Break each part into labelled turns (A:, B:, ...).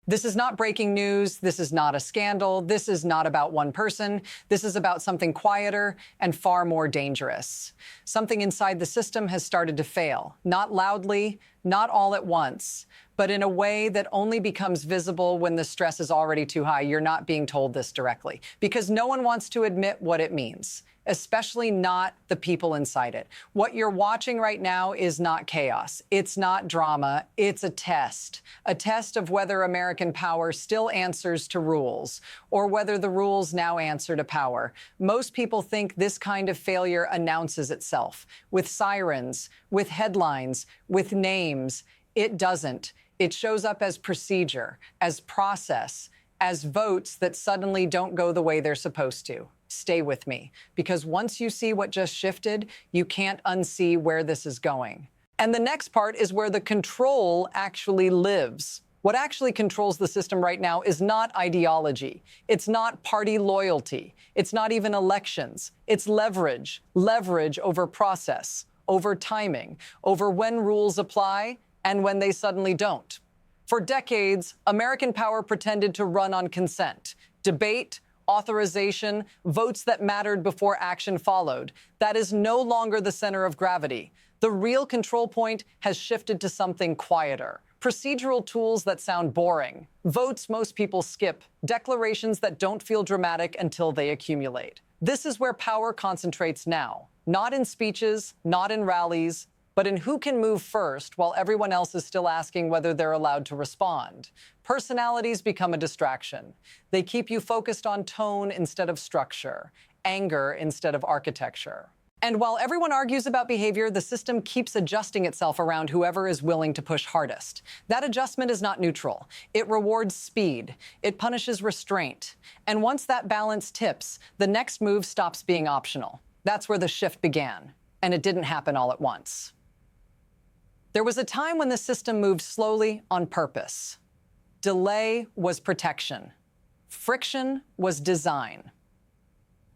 A: This is not breaking news. This is not a scandal. This is not about one person. This is about something quieter and far more dangerous. Something inside the system has started to fail, not loudly, not all at once, but in a way that only becomes visible when the stress is already too high. You're not being told this directly because no one wants to admit what it means, especially not the people inside it. What you're watching right now is not chaos. It's not drama. It's a test of whether American power still answers to rules or whether the rules now answer to power. Most people think this kind of failure announces itself with sirens, with headlines, with names. It doesn't. It shows up as procedure, as process, as votes that suddenly don't go the way they're supposed to. Stay with me, because once you see what just shifted, you can't unsee where this is going. And the next part is where the control actually lives. What actually controls the system right now is not ideology. It's not party loyalty. It's not even elections. It's leverage. Leverage over process, over timing, over when rules apply and when they suddenly don't. For decades, American power pretended to run on consent, debate, authorization, votes that mattered before action followed. That is no longer the center of gravity. The real control point has shifted to something quieter. Procedural tools that sound boring, votes most people skip, declarations that don't feel dramatic until they accumulate. This is where power concentrates now, not in speeches, not in rallies, but in who can move first while everyone else is still asking whether they're allowed to respond. Personalities become a distraction. They keep you focused on tone instead of structure, anger instead of architecture. And while everyone argues about behavior, the system keeps adjusting itself around whoever is willing to push hardest. That adjustment is not neutral. It rewards speed. It punishes restraint. And once that balance tips, the next move stops being optional. That's where the shift began. And it didn't happen all at once. There was a time when the system moved slowly on purpose. Delay was protection. Friction was design.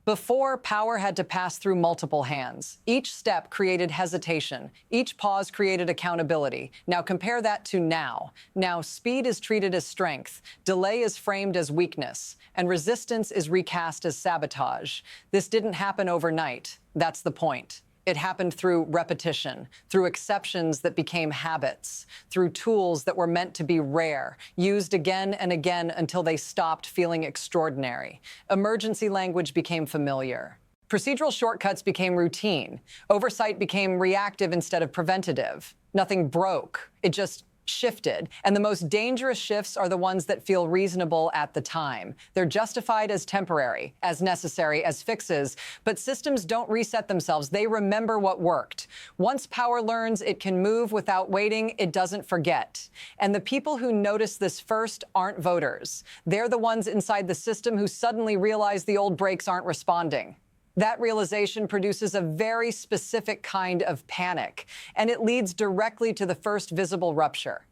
A: Before, power had to pass through multiple hands. Each step created hesitation. Each pause created accountability. Now compare that to now. Now speed is treated as strength, delay is framed as weakness, and resistance is recast as sabotage. This didn't happen overnight. That's the point. It happened through repetition, through exceptions that became habits, through tools that were meant to be rare, used again and again until they stopped feeling extraordinary. Emergency language became familiar. Procedural shortcuts became routine. Oversight became reactive instead of preventative. Nothing broke. It just shifted. And the most dangerous shifts are the ones that feel reasonable at the time. They're justified as temporary, as necessary, as fixes, but systems don't reset themselves. They remember what worked. Once power learns it can move without waiting, it doesn't forget. And the people who notice this first aren't voters. They're the ones inside the system who suddenly realize the old brakes aren't responding. That realization produces a very specific kind of panic, and it leads directly to the first visible rupture.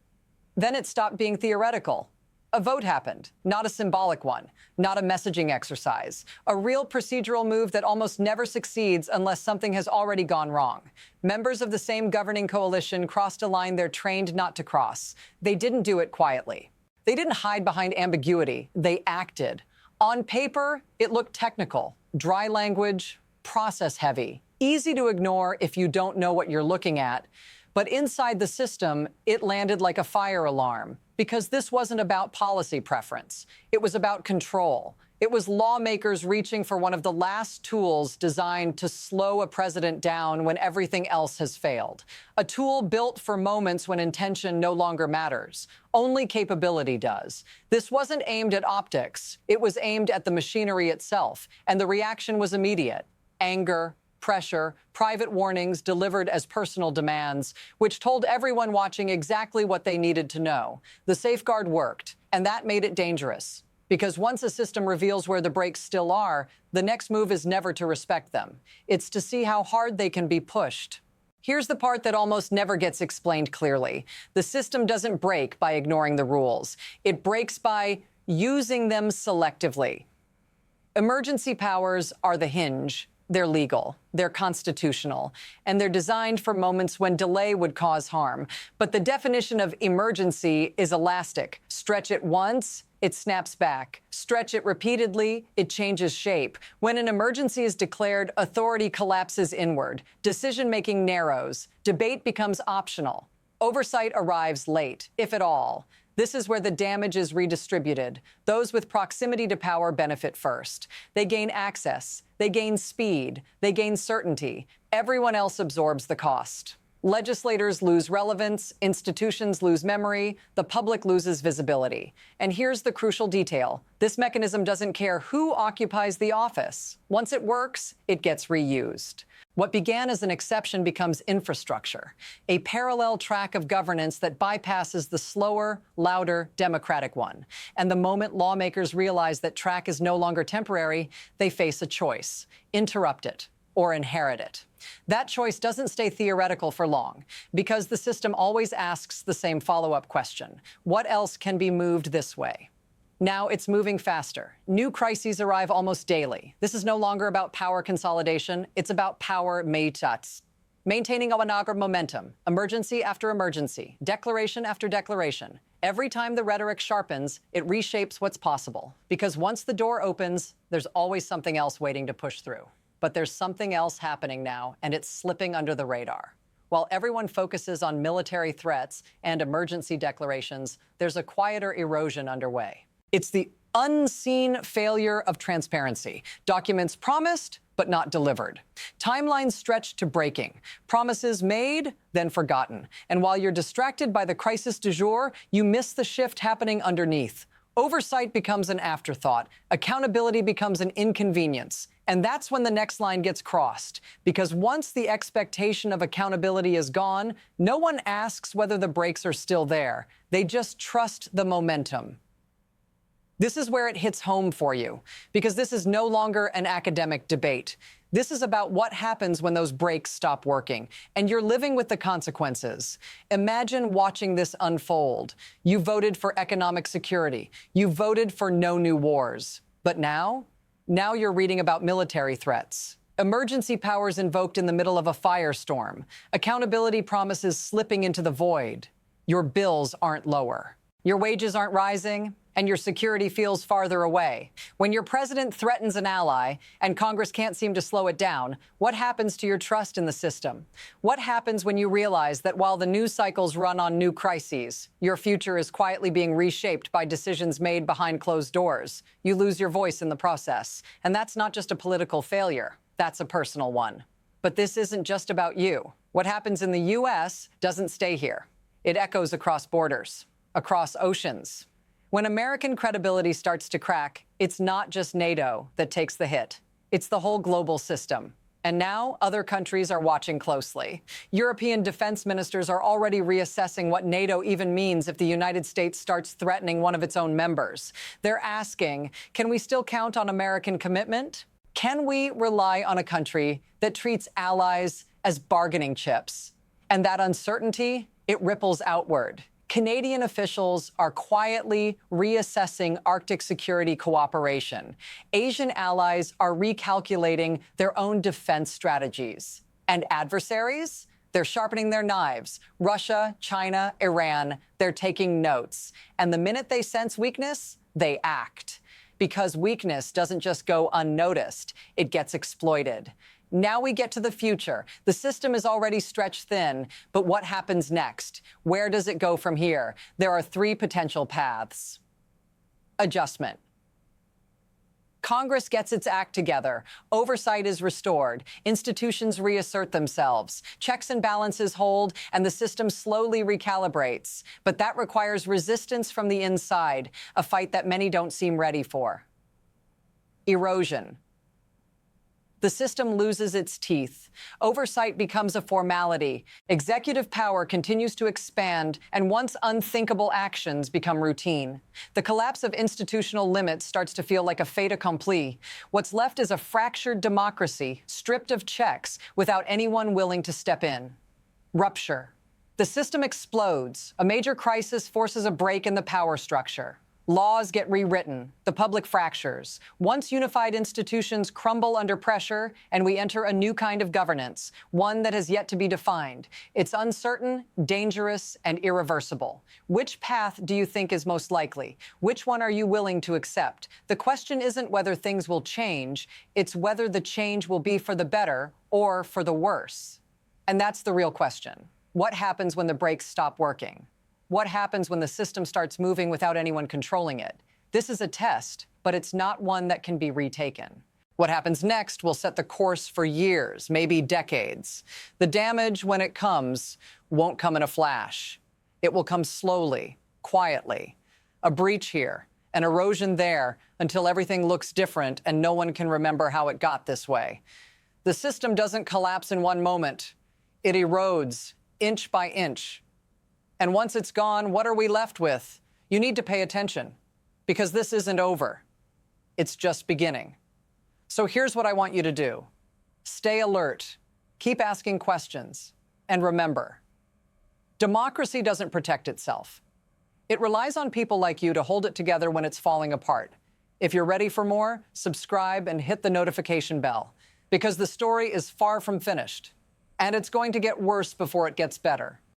A: Then it stopped being theoretical. A vote happened, not a symbolic one, not a messaging exercise, a real procedural move that almost never succeeds unless something has already gone wrong. Members of the same governing coalition crossed a line they're trained not to cross. They didn't do it quietly. They didn't hide behind ambiguity. They acted. On paper, it looked technical. Dry language, process-heavy, easy to ignore if you don't know what you're looking at. But inside the system, it landed like a fire alarm, because this wasn't about policy preference. It was about control. It was lawmakers reaching for one of the last tools designed to slow a president down when everything else has failed. A tool built for moments when intention no longer matters. Only capability does. This wasn't aimed at optics. It was aimed at the machinery itself, and the reaction was immediate. Anger, pressure, private warnings delivered as personal demands, which told everyone watching exactly what they needed to know. The safeguard worked, and that made it dangerous. Because once a system reveals where the brakes still are, the next move is never to respect them. It's to see how hard they can be pushed. Here's the part that almost never gets explained clearly. The system doesn't break by ignoring the rules. It breaks by using them selectively. Emergency powers are the hinge. They're legal, they're constitutional, and they're designed for moments when delay would cause harm. But the definition of emergency is elastic. Stretch it once, it snaps back. Stretch it repeatedly, it changes shape. When an emergency is declared, authority collapses inward. Decision-making narrows. Debate becomes optional. Oversight arrives late, if at all. This is where the damage is redistributed. Those with proximity to power benefit first. They gain access, they gain speed, they gain certainty. Everyone else absorbs the cost. Legislators lose relevance, institutions lose memory, the public loses visibility. And here's the crucial detail. This mechanism doesn't care who occupies the office. Once it works, it gets reused. What began as an exception becomes infrastructure, a parallel track of governance that bypasses the slower, louder, democratic one. And the moment lawmakers realize that track is no longer temporary, they face a choice: interrupt it or inherit it. That choice doesn't stay theoretical for long, because the system always asks the same follow-up question: what else can be moved this way? Now it's moving faster. New crises arrive almost daily. This is no longer about power consolidation. It's about power meitats. Maintaining a momentum, emergency after emergency, declaration after declaration. Every time the rhetoric sharpens, it reshapes what's possible. Because once the door opens, there's always something else waiting to push through. But there's something else happening now, and it's slipping under the radar. While everyone focuses on military threats and emergency declarations, there's a quieter erosion underway. It's the unseen failure of transparency. Documents promised, but not delivered. Timelines stretched to breaking. Promises made, then forgotten. And while you're distracted by the crisis du jour, you miss the shift happening underneath. Oversight becomes an afterthought. Accountability becomes an inconvenience. And that's when the next line gets crossed. Because once the expectation of accountability is gone, no one asks whether the brakes are still there. They just trust the momentum. This is where it hits home for you, because this is no longer an academic debate. This is about what happens when those brakes stop working, and you're living with the consequences. Imagine watching this unfold. You voted for economic security. You voted for no new wars. But now you're reading about military threats. Emergency powers invoked in the middle of a firestorm. Accountability promises slipping into the void. Your bills aren't lower. Your wages aren't rising, and your security feels farther away. When your president threatens an ally and Congress can't seem to slow it down, what happens to your trust in the system? What happens when you realize that while the news cycles run on new crises, your future is quietly being reshaped by decisions made behind closed doors? You lose your voice in the process. And that's not just a political failure. That's a personal one. But this isn't just about you. What happens in the U.S. doesn't stay here. It echoes across borders, across oceans. When American credibility starts to crack, it's not just NATO that takes the hit. It's the whole global system. And now other countries are watching closely. European defense ministers are already reassessing what NATO even means if the United States starts threatening one of its own members. They're asking, can we still count on American commitment? Can we rely on a country that treats allies as bargaining chips? And that uncertainty, it ripples outward. Canadian officials are quietly reassessing Arctic security cooperation. Asian allies are recalculating their own defense strategies. And adversaries? They're sharpening their knives. Russia, China, Iran, they're taking notes. And the minute they sense weakness, they act. Because weakness doesn't just go unnoticed, it gets exploited. Now we get to the future. The system is already stretched thin, but what happens next? Where does it go from here? There are three potential paths. Adjustment. Congress gets its act together. Oversight is restored. Institutions reassert themselves. Checks and balances hold, and the system slowly recalibrates. But that requires resistance from the inside, a fight that many don't seem ready for. Erosion. The system loses its teeth. Oversight becomes a formality. Executive power continues to expand, and once unthinkable actions become routine. The collapse of institutional limits starts to feel like a fait accompli. What's left is a fractured democracy, stripped of checks, without anyone willing to step in. Rupture. The system explodes. A major crisis forces a break in the power structure. Laws get rewritten, the public fractures. Once unified institutions crumble under pressure, and we enter a new kind of governance, one that has yet to be defined. It's uncertain, dangerous, and irreversible. Which path do you think is most likely? Which one are you willing to accept? The question isn't whether things will change, it's whether the change will be for the better or for the worse. And that's the real question. What happens when the brakes stop working? What happens when the system starts moving without anyone controlling it? This is a test, but it's not one that can be retaken. What happens next will set the course for years, maybe decades. The damage, when it comes, won't come in a flash. It will come slowly, quietly. A breach here, an erosion there, until everything looks different and no one can remember how it got this way. The system doesn't collapse in one moment. It erodes, inch by inch. And once it's gone, what are we left with? You need to pay attention, because this isn't over. It's just beginning. So here's what I want you to do. Stay alert, keep asking questions, and remember, democracy doesn't protect itself. It relies on people like you to hold it together when it's falling apart. If you're ready for more, subscribe and hit the notification bell, because the story is far from finished, and it's going to get worse before it gets better.